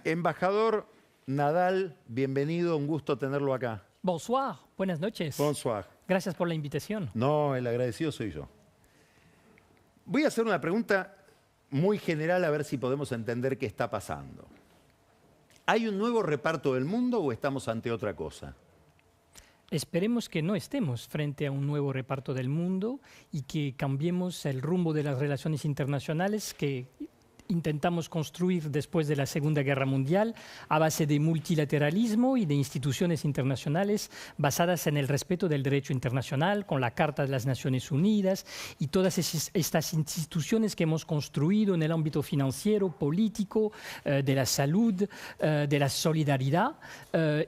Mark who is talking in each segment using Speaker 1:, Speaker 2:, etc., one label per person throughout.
Speaker 1: Embajador Nadal, bienvenido, un gusto tenerlo acá.
Speaker 2: Bonsoir, buenas noches.
Speaker 1: Bonsoir.
Speaker 2: Gracias por la invitación.
Speaker 1: No, el agradecido soy yo. Voy a hacer una pregunta muy general a ver si podemos entender qué está pasando. ¿Hay un nuevo reparto del mundo o estamos ante otra cosa?
Speaker 2: Esperemos que no estemos frente a un nuevo reparto del mundo y que cambiemos el rumbo de las relaciones internacionales que intentamos construir después de la Segunda Guerra Mundial a base de multilateralismo y de instituciones internacionales basadas en el respeto del derecho internacional, con la Carta de las Naciones Unidas y todas estas instituciones que hemos construido en el ámbito financiero, político, de la salud, de la solidaridad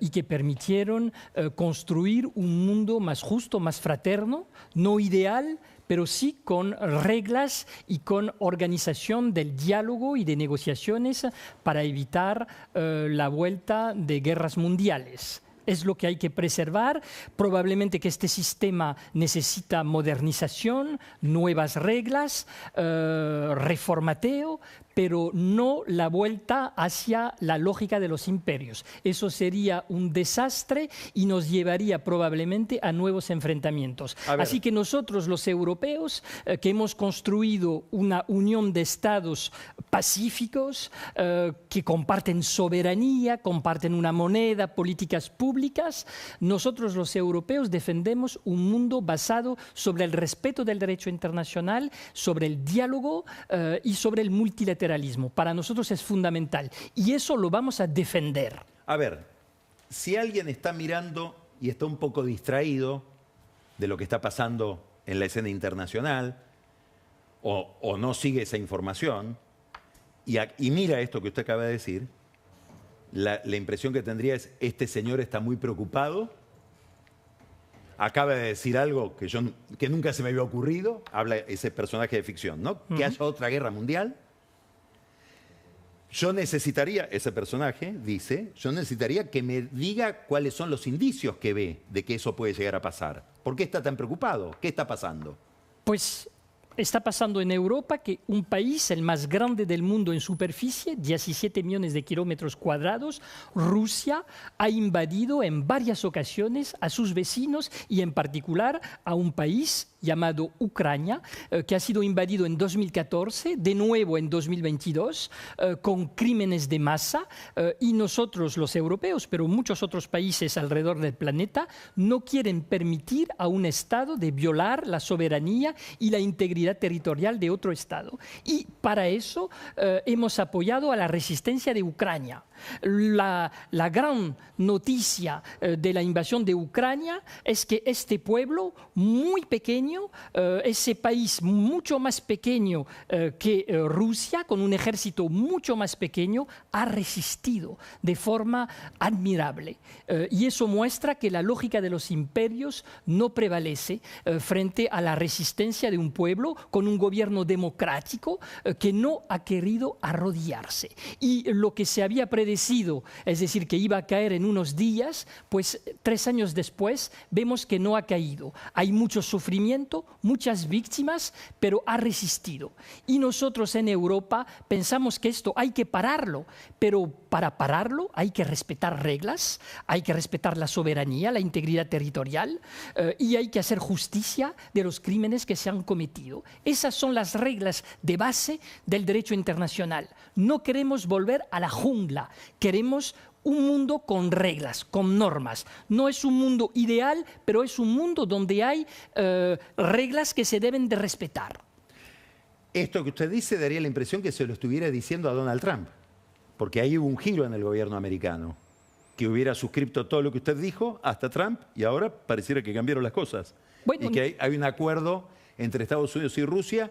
Speaker 2: y que permitieron construir un mundo más justo, más fraterno, no ideal, pero sí con reglas y con organización del diálogo y de negociaciones para evitar la vuelta de guerras mundiales. Es lo que hay que preservar. Probablemente que este sistema necesita modernización, nuevas reglas, reformateo, pero no la vuelta hacia la lógica de los imperios. Eso sería un desastre y nos llevaría probablemente a nuevos enfrentamientos. Así que nosotros, los europeos, que hemos construido una unión de estados pacíficos, que comparten soberanía, comparten una moneda, políticas públicas, nosotros los europeos defendemos un mundo basado sobre el respeto del derecho internacional, sobre el diálogo y sobre el multilateralismo. Para nosotros es fundamental y eso lo vamos a defender.
Speaker 1: A ver, si alguien está mirando y está un poco distraído de lo que está pasando en la escena internacional o no sigue esa información y mira esto que usted acaba de decir, la impresión que tendría es: este señor está muy preocupado, acaba de decir algo que nunca se me había ocurrido, habla ese personaje de ficción, ¿no? Que haya otra guerra mundial. Yo necesitaría, ese personaje dice, yo necesitaría que me diga cuáles son los indicios que ve de que eso puede llegar a pasar. ¿Por qué está tan preocupado? ¿Qué está pasando?
Speaker 2: Pues está pasando en Europa que un país, el más grande del mundo en superficie, 17 millones de kilómetros cuadrados, Rusia, ha invadido en varias ocasiones a sus vecinos y en particular a un país llamado Ucrania, que ha sido invadido en 2014, de nuevo en 2022, con crímenes de masa, y nosotros los europeos, pero muchos otros países alrededor del planeta, no quieren permitir a un Estado de violar la soberanía y la integridad territorial de otro Estado. Y para eso hemos apoyado a la resistencia de Ucrania. La gran noticia de la invasión de Ucrania es que este pueblo muy pequeño, ese país mucho más pequeño que Rusia, con un ejército mucho más pequeño, ha resistido de forma admirable. Y eso muestra que la lógica de los imperios no prevalece frente a la resistencia de un pueblo con un gobierno democrático que no ha querido arrodillarse. Y lo que se había predecido, es decir, que iba a caer en unos días, pues 3 años después vemos que no ha caído. Hay mucho sufrimiento, muchas víctimas, pero ha resistido. Y nosotros en Europa pensamos que esto hay que pararlo, pero para pararlo hay que respetar reglas, hay que respetar la soberanía, la integridad territorial y hay que hacer justicia de los crímenes que se han cometido. Esas son las reglas de base del derecho internacional. No queremos volver a la jungla, queremos un mundo con reglas, con normas. No es un mundo ideal, pero es un mundo donde hay reglas que se deben de respetar.
Speaker 1: Esto que usted dice daría la impresión que se lo estuviera diciendo a Donald Trump, porque ahí hubo un giro en el gobierno americano, que hubiera suscrito todo lo que usted dijo hasta Trump y ahora pareciera que cambiaron las cosas. Bueno, y que hay un acuerdo entre Estados Unidos y Rusia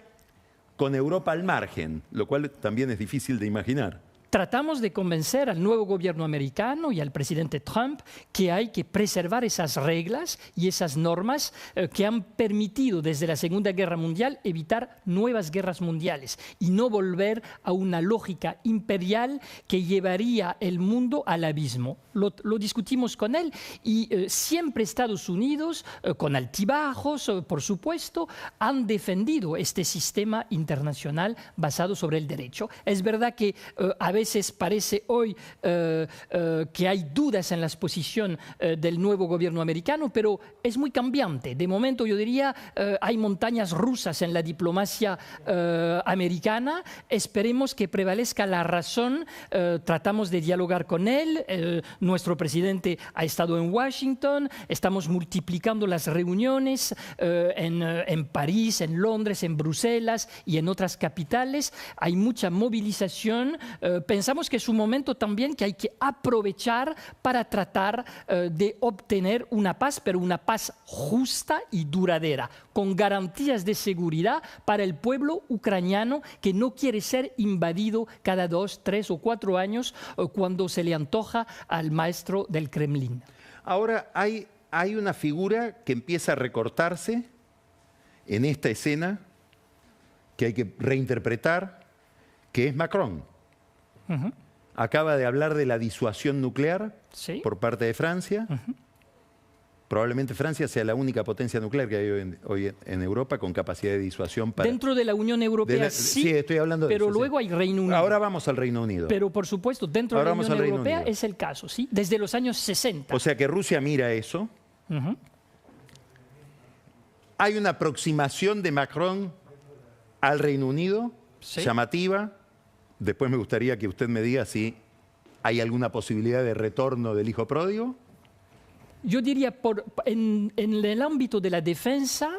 Speaker 1: con Europa al margen, lo cual también es difícil de imaginar.
Speaker 2: Tratamos de convencer al nuevo gobierno americano y al presidente Trump que hay que preservar esas reglas y esas normas que han permitido desde la Segunda Guerra Mundial evitar nuevas guerras mundiales y no volver a una lógica imperial que llevaría el mundo al abismo. Lo discutimos con él y siempre Estados Unidos, con altibajos, por supuesto, han defendido este sistema internacional basado sobre el derecho. Es verdad que a veces veces parece hoy que hay dudas en la posición del nuevo gobierno americano, pero es muy cambiante. De momento, yo diría, hay montañas rusas en la diplomacia americana. Esperemos que prevalezca la razón. Tratamos de dialogar con él. Nuestro presidente ha estado en Washington. Estamos multiplicando las reuniones en París, en Londres, en Bruselas y en otras capitales. Hay mucha movilización. Pensamos que es un momento también que hay que aprovechar para tratar de obtener una paz, pero una paz justa y duradera, con garantías de seguridad para el pueblo ucraniano que no quiere ser invadido cada 2, 3 o 4 años cuando se le antoja al maestro del Kremlin.
Speaker 1: Ahora hay una figura que empieza a recortarse en esta escena que hay que reinterpretar, que es Macron. Acaba de hablar de la disuasión nuclear por parte de Francia. Probablemente Francia sea la única potencia nuclear que hay hoy en Europa con capacidad de disuasión para...
Speaker 2: Dentro de la Unión Europea sí,
Speaker 1: estoy hablando de
Speaker 2: pero
Speaker 1: eso,
Speaker 2: luego hay Reino Unido.
Speaker 1: Ahora vamos al Reino Unido.
Speaker 2: Pero por supuesto, dentro de la Unión Europea es el caso, ¿sí? Desde los años 60.
Speaker 1: O sea que Rusia mira eso. Hay una aproximación de Macron al Reino Unido, llamativa. Después me gustaría que usted me diga si hay alguna posibilidad de retorno del hijo pródigo.
Speaker 2: Yo diría, en el ámbito de la defensa,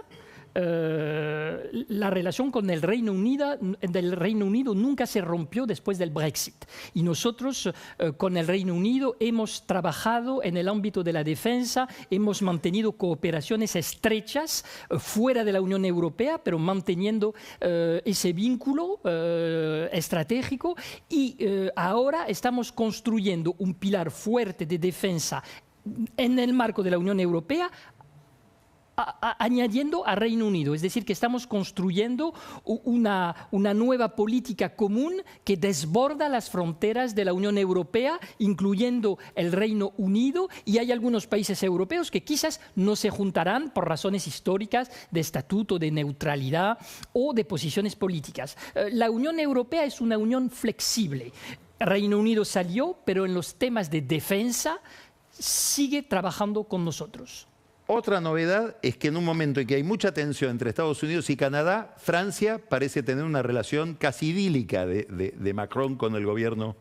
Speaker 2: la relación con el Reino Unido nunca se rompió después del Brexit. Y nosotros con el Reino Unido hemos trabajado en el ámbito de la defensa, hemos mantenido cooperaciones estrechas fuera de la Unión Europea, pero manteniendo ese vínculo estratégico. Y ahora estamos construyendo un pilar fuerte de defensa en el marco de la Unión Europea, añadiendo a Reino Unido. Es decir, que estamos construyendo una nueva política común que desborda las fronteras de la Unión Europea, incluyendo el Reino Unido, y hay algunos países europeos que quizás no se juntarán por razones históricas de estatuto, de neutralidad o de posiciones políticas. La Unión Europea es una unión flexible. Reino Unido salió, pero en los temas de defensa sigue trabajando con nosotros.
Speaker 1: Otra novedad es que en un momento en que hay mucha tensión entre Estados Unidos y Canadá, Francia parece tener una relación casi idílica de Macron con el gobierno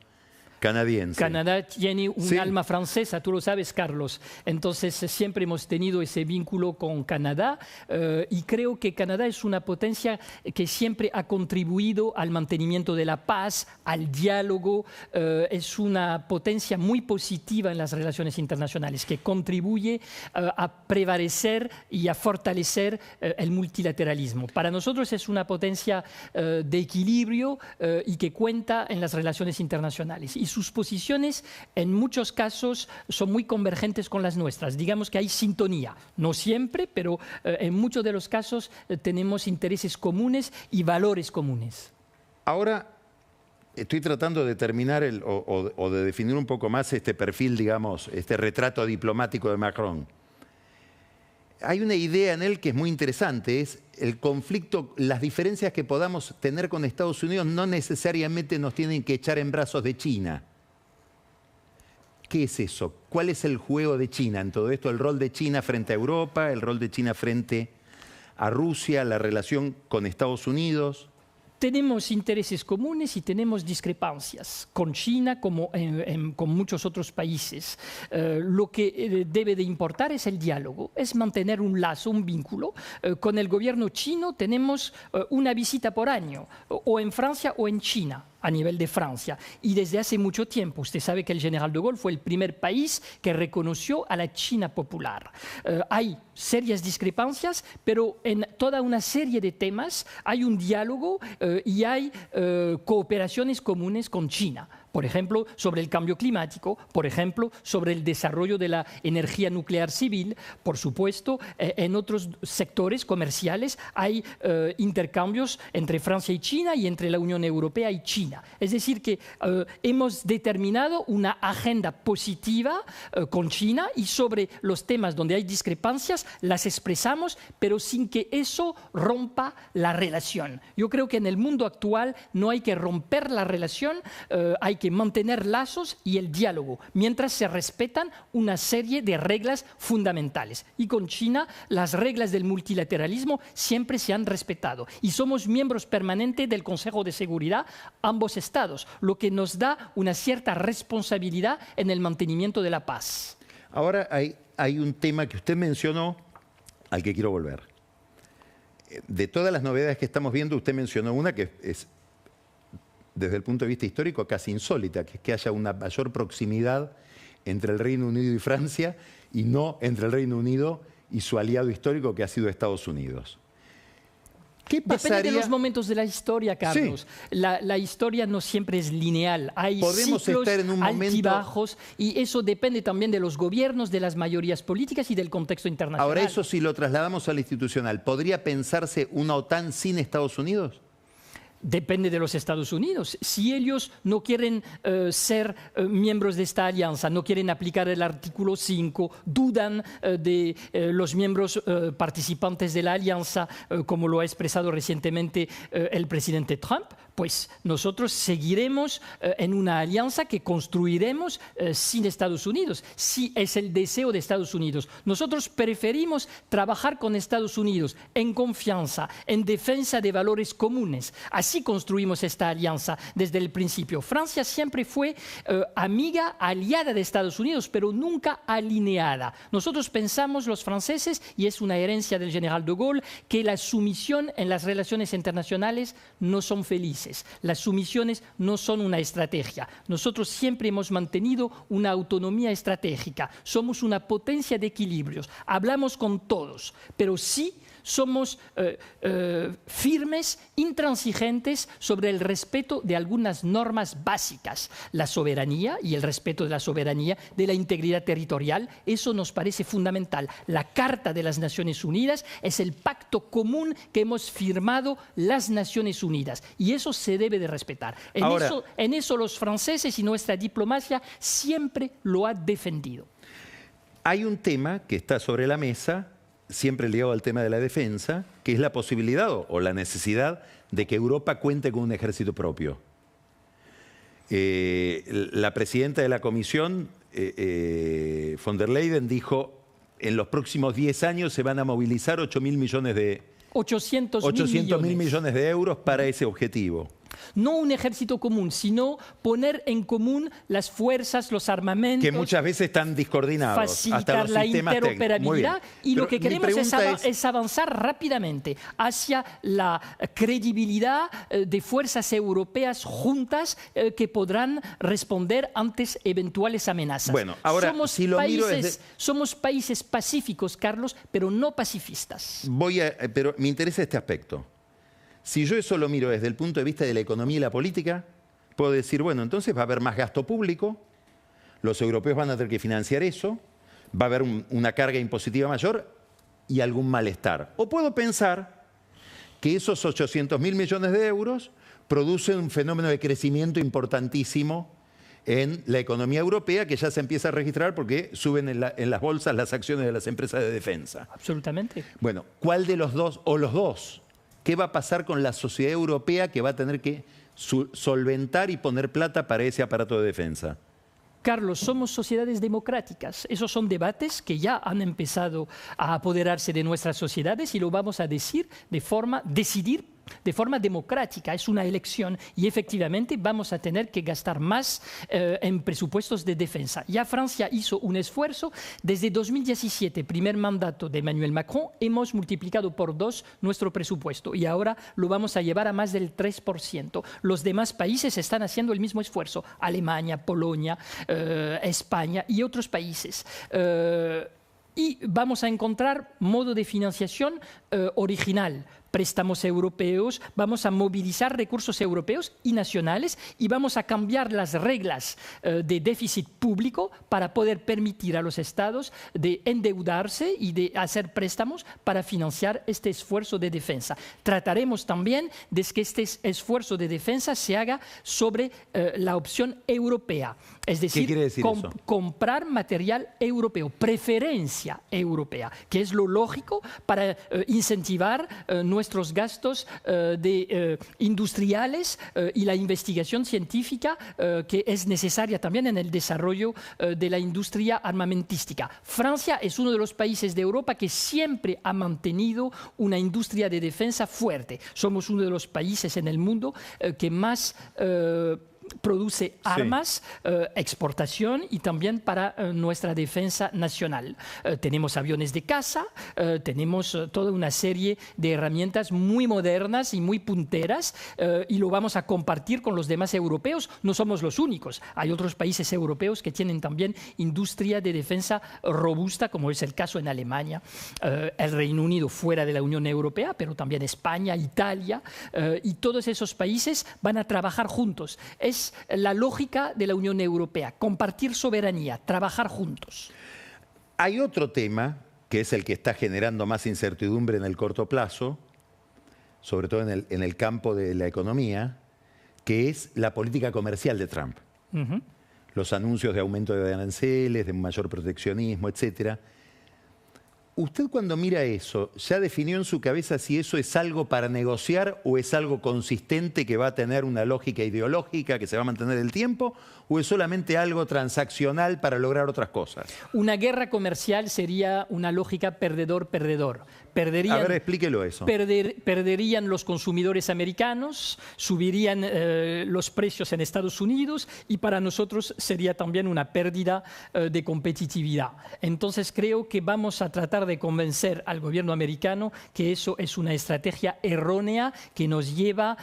Speaker 1: canadiense.
Speaker 2: Canadá tiene un alma francesa, tú lo sabes, Carlos. Entonces siempre hemos tenido ese vínculo con Canadá y creo que Canadá es una potencia que siempre ha contribuido al mantenimiento de la paz, al diálogo. Es una potencia muy positiva en las relaciones internacionales que contribuye a prevalecer y a fortalecer el multilateralismo. Para nosotros es una potencia de equilibrio y que cuenta en las relaciones internacionales. Y sus posiciones en muchos casos son muy convergentes con las nuestras. Digamos que hay sintonía, no siempre, pero en muchos de los casos tenemos intereses comunes y valores comunes.
Speaker 1: Ahora estoy tratando de determinar o de definir un poco más este perfil, digamos, este retrato diplomático de Macron. Hay una idea en él que es muy interesante, es el conflicto, las diferencias que podamos tener con Estados Unidos no necesariamente nos tienen que echar en brazos de China. ¿Qué es eso? ¿Cuál es el juego de China en todo esto? El rol de China frente a Europa, el rol de China frente a Rusia, la relación con Estados Unidos.
Speaker 2: Tenemos intereses comunes y tenemos discrepancias con China como con muchos otros países. Lo que debe de importar es el diálogo, es mantener un lazo, un vínculo. Con el gobierno chino tenemos una visita por año, o en Francia o en China, a nivel de Francia. Y desde hace mucho tiempo, usted sabe que el general de Gaulle fue el primer país que reconoció a la China popular. Hay serias discrepancias, pero en toda una serie de temas hay un diálogo y hay cooperaciones comunes con China. Por ejemplo, sobre el cambio climático, por ejemplo, sobre el desarrollo de la energía nuclear civil. Por supuesto, en otros sectores comerciales hay intercambios entre Francia y China y entre la Unión Europea y China. Es decir, que hemos determinado una agenda positiva con China y sobre los temas donde hay discrepancias las expresamos, pero sin que eso rompa la relación. Yo creo que en el mundo actual no hay que romper la relación, hay que mantener lazos y el diálogo, mientras se respetan una serie de reglas fundamentales. Y con China, las reglas del multilateralismo siempre se han respetado. Y somos miembros permanentes del Consejo de Seguridad, ambos estados, lo que nos da una cierta responsabilidad en el mantenimiento de la paz.
Speaker 1: Ahora hay un tema que usted mencionó al que quiero volver. De todas las novedades que estamos viendo, usted mencionó una que es, desde el punto de vista histórico, casi insólita, que es que haya una mayor proximidad entre el Reino Unido y Francia y no entre el Reino Unido y su aliado histórico, que ha sido Estados Unidos. ¿Qué pasaría?
Speaker 2: Depende de los momentos de la historia, Carlos.
Speaker 1: Sí.
Speaker 2: La historia no siempre es lineal. Hay
Speaker 1: Podemos
Speaker 2: ciclos,
Speaker 1: estar en un momento
Speaker 2: altibajos, y eso depende también de los gobiernos, de las mayorías políticas y del contexto internacional.
Speaker 1: Ahora, eso si lo trasladamos a lo institucional, ¿podría pensarse una OTAN sin Estados Unidos?
Speaker 2: Depende de los Estados Unidos. Si ellos no quieren ser miembros de esta alianza, no quieren aplicar el artículo 5, dudan de los miembros participantes de la alianza, como lo ha expresado recientemente el presidente Trump, pues nosotros seguiremos en una alianza que construiremos sin Estados Unidos, si es el deseo de Estados Unidos. Nosotros preferimos trabajar con Estados Unidos en confianza, en defensa de valores comunes. Así construimos esta alianza desde el principio. Francia siempre fue amiga, aliada de Estados Unidos, pero nunca alineada. Nosotros pensamos, los franceses, y es una herencia del general de Gaulle, que la sumisión en las relaciones internacionales no son felices. Las sumisiones no son una estrategia. Nosotros siempre hemos mantenido una autonomía estratégica. Somos una potencia de equilibrios. Hablamos con todos, pero sí somos firmes, intransigentes sobre el respeto de algunas normas básicas. La soberanía y el respeto de la soberanía, de la integridad territorial, eso nos parece fundamental. La Carta de las Naciones Unidas es el pacto común que hemos firmado las Naciones Unidas y eso se debe de respetar. En eso los franceses y nuestra diplomacia siempre lo ha defendido.
Speaker 1: Hay un tema que está sobre la mesa, siempre ligado al tema de la defensa, que es la posibilidad o la necesidad de que Europa cuente con un ejército propio. La presidenta de la Comisión, von der Leyen, dijo en los próximos 10 años se van a movilizar 8.000 millones de
Speaker 2: 800.000
Speaker 1: millones de euros para ese objetivo.
Speaker 2: No un ejército común, sino poner en común las fuerzas, los armamentos.
Speaker 1: Que muchas veces están discoordinados.
Speaker 2: Facilitar
Speaker 1: hasta los
Speaker 2: la
Speaker 1: sistemas
Speaker 2: interoperabilidad. Y
Speaker 1: Pero
Speaker 2: lo que queremos es avanzar rápidamente hacia la credibilidad de fuerzas europeas juntas que podrán responder ante eventuales amenazas.
Speaker 1: Bueno, ahora,
Speaker 2: somos países pacíficos, Carlos, pero no pacifistas.
Speaker 1: Pero me interesa este aspecto. Si yo eso lo miro desde el punto de vista de la economía y la política, puedo decir, bueno, entonces va a haber más gasto público, los europeos van a tener que financiar eso, va a haber una carga impositiva mayor y algún malestar. O puedo pensar que esos 800.000 millones de euros producen un fenómeno de crecimiento importantísimo en la economía europea que ya se empieza a registrar porque suben en las bolsas las acciones de las empresas de defensa.
Speaker 2: Absolutamente.
Speaker 1: Bueno, ¿cuál de los dos o los dos? ¿Qué va a pasar con la sociedad europea que va a tener que solventar y poner plata para ese aparato de defensa?
Speaker 2: Carlos, somos sociedades democráticas. Esos son debates que ya han empezado a apoderarse de nuestras sociedades y lo vamos a decidir de forma democrática. Es una elección y efectivamente vamos a tener que gastar más en presupuestos de defensa. Ya Francia hizo un esfuerzo. Desde 2017, primer mandato de Emmanuel Macron, hemos multiplicado por 2 nuestro presupuesto y ahora lo vamos a llevar a más del 3%. Los demás países están haciendo el mismo esfuerzo. Alemania, Polonia, España y otros países. Y vamos a encontrar modo de financiación original. Préstamos europeos, vamos a movilizar recursos europeos y nacionales y vamos a cambiar las reglas de déficit público para poder permitir a los estados de endeudarse y de hacer préstamos para financiar este esfuerzo de defensa. Trataremos también de que este esfuerzo de defensa se haga sobre la opción europea. Es decir,
Speaker 1: ¿qué quiere decir eso?
Speaker 2: Comprar material europeo, preferencia europea, que es lo lógico para incentivar nuestra nuestros gastos industriales y la investigación científica que es necesaria también en el desarrollo de la industria armamentística. Francia es uno de los países de Europa que siempre ha mantenido una industria de defensa fuerte. Somos uno de los países en el mundo que más produce armas, exportación y también para nuestra defensa nacional. Tenemos aviones de caza, tenemos toda una serie de herramientas muy modernas y muy punteras y lo vamos a compartir con los demás europeos. No somos los únicos. Hay otros países europeos que tienen también industria de defensa robusta, como es el caso en Alemania, el Reino Unido fuera de la Unión Europea, pero también España, Italia, y todos esos países van a trabajar juntos. Es la lógica de la Unión Europea, compartir soberanía, trabajar juntos.
Speaker 1: Hay otro tema, que es el que está generando más incertidumbre en el corto plazo, sobre todo en el campo de la economía, que es la política comercial de Trump. Los anuncios de aumento de aranceles, de mayor proteccionismo, etcétera. Usted cuando mira eso, ¿ya definió en su cabeza si eso es algo para negociar o es algo consistente que va a tener una lógica ideológica que se va a mantener el tiempo o es solamente algo transaccional para lograr otras cosas?
Speaker 2: Una guerra comercial sería una lógica perdedor-perdedor.
Speaker 1: A ver, explíquelo eso.
Speaker 2: Perderían los consumidores americanos, subirían los precios en Estados Unidos y para nosotros sería también una pérdida de competitividad. Entonces creo que vamos a tratar de convencer al gobierno americano que eso es una estrategia errónea que nos lleva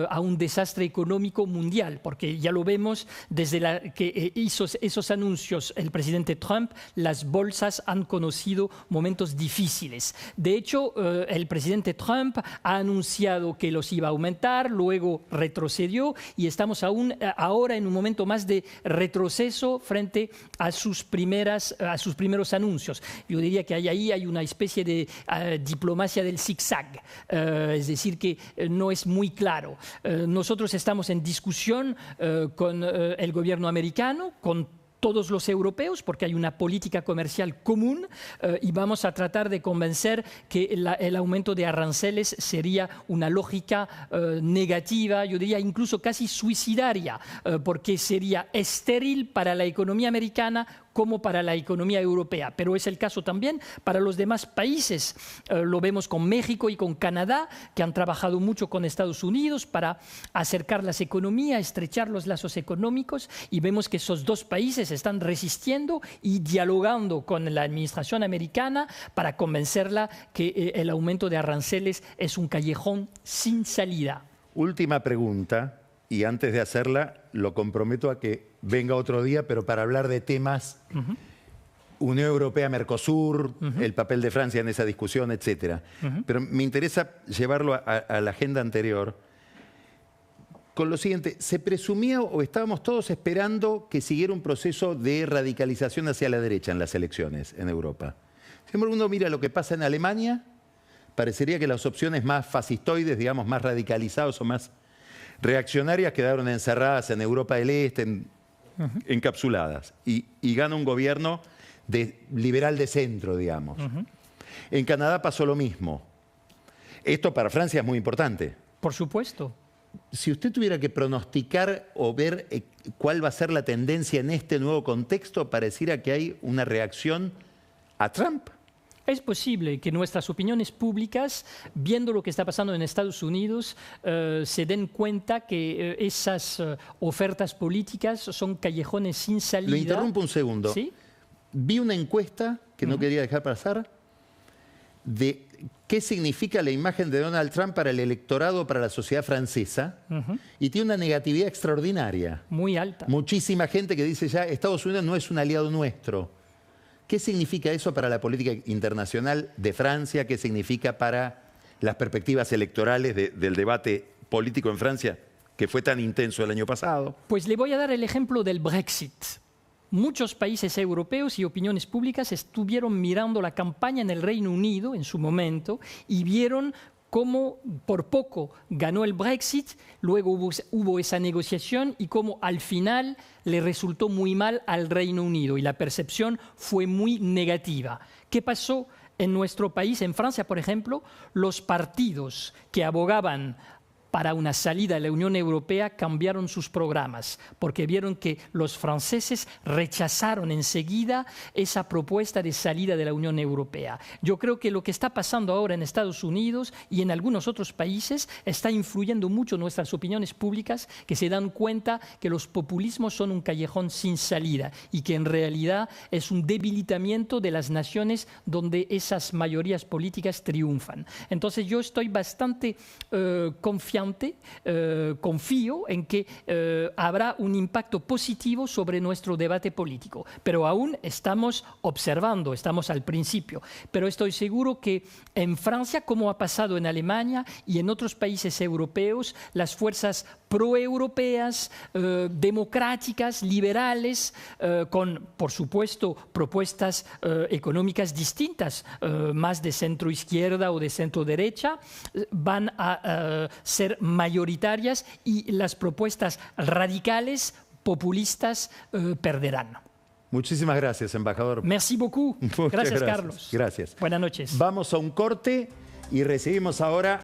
Speaker 2: a un desastre económico mundial, porque ya lo vemos desde que hizo esos anuncios el presidente Trump, las bolsas han conocido momentos difíciles. De hecho, el presidente Trump ha anunciado que los iba a aumentar, luego retrocedió y estamos ahora en un momento más de retroceso frente a sus primeros anuncios. Yo diría que ahí hay una especie de diplomacia del zigzag, es decir, que no es muy claro. Nosotros estamos en discusión con el gobierno americano, con todos los europeos, porque hay una política comercial común y vamos a tratar de convencer que el aumento de aranceles sería una lógica negativa, yo diría incluso casi suicidaria, porque sería estéril para la economía americana como para la economía europea, pero es el caso también para los demás países. Lo vemos con México y con Canadá, que han trabajado mucho con Estados Unidos para acercar las economías, estrechar los lazos económicos, y vemos que esos dos países están resistiendo y dialogando con la administración americana para convencerla que el aumento de aranceles es un callejón sin salida.
Speaker 1: Última pregunta. Y antes de hacerla, lo comprometo a que venga otro día, pero para hablar de temas Unión Europea-Mercosur, el papel de Francia en esa discusión, etcétera. Pero me interesa llevarlo a la agenda anterior con lo siguiente. ¿Se presumía o estábamos todos esperando que siguiera un proceso de radicalización hacia la derecha en las elecciones en Europa? Sin embargo, uno mira lo que pasa en Alemania, parecería que las opciones más fascistoides, digamos, más radicalizadas o más reaccionarias quedaron encerradas en Europa del Este, encapsuladas, y gana un gobierno liberal de centro, digamos. En Canadá pasó lo mismo. Esto para Francia es muy importante.
Speaker 2: Por supuesto.
Speaker 1: Si usted tuviera que pronosticar o ver cuál va a ser la tendencia en este nuevo contexto, pareciera que hay una reacción a Trump.
Speaker 2: Es posible que nuestras opiniones públicas, viendo lo que está pasando en Estados Unidos, se den cuenta que esas ofertas políticas son callejones sin salida.
Speaker 1: Lo interrumpo un segundo.
Speaker 2: ¿Sí?
Speaker 1: Vi una encuesta que no quería dejar pasar de qué significa la imagen de Donald Trump para el electorado, para la sociedad francesa, y tiene una negatividad extraordinaria.
Speaker 2: Muy alta.
Speaker 1: Muchísima gente que dice ya, Estados Unidos no es un aliado nuestro. ¿Qué significa eso para la política internacional de Francia? ¿Qué significa para las perspectivas electorales del debate político en Francia, que fue tan intenso el año pasado?
Speaker 2: Pues le voy a dar el ejemplo del Brexit. Muchos países europeos y opiniones públicas estuvieron mirando la campaña en el Reino Unido en su momento y vieron cómo por poco ganó el Brexit, luego hubo esa negociación y cómo al final le resultó muy mal al Reino Unido y la percepción fue muy negativa. ¿Qué pasó En nuestro país, en Francia, por ejemplo, los partidos que abogaban para una salida de la Unión Europea cambiaron sus programas, porque vieron que los franceses rechazaron enseguida esa propuesta de salida de la Unión Europea. Yo creo que lo que está pasando ahora en Estados Unidos y en algunos otros países está influyendo mucho en nuestras opiniones públicas, que se dan cuenta que los populismos son un callejón sin salida y que en realidad es un debilitamiento de las naciones donde esas mayorías políticas triunfan. Entonces yo estoy bastante confiante, confío en que habrá un impacto positivo sobre nuestro debate político. Pero aún estamos observando, estamos al principio. Pero estoy seguro que en Francia, como ha pasado en Alemania y en otros países europeos, las fuerzas proeuropeas, democráticas, liberales, con, por supuesto, propuestas económicas distintas, más de centro-izquierda o de centro-derecha, van a ser mayoritarias y las propuestas radicales, populistas, perderán.
Speaker 1: Muchísimas gracias, embajador.
Speaker 2: Merci beaucoup. Gracias, Carlos.
Speaker 1: Gracias.
Speaker 2: Buenas noches.
Speaker 1: Vamos a un corte y recibimos ahora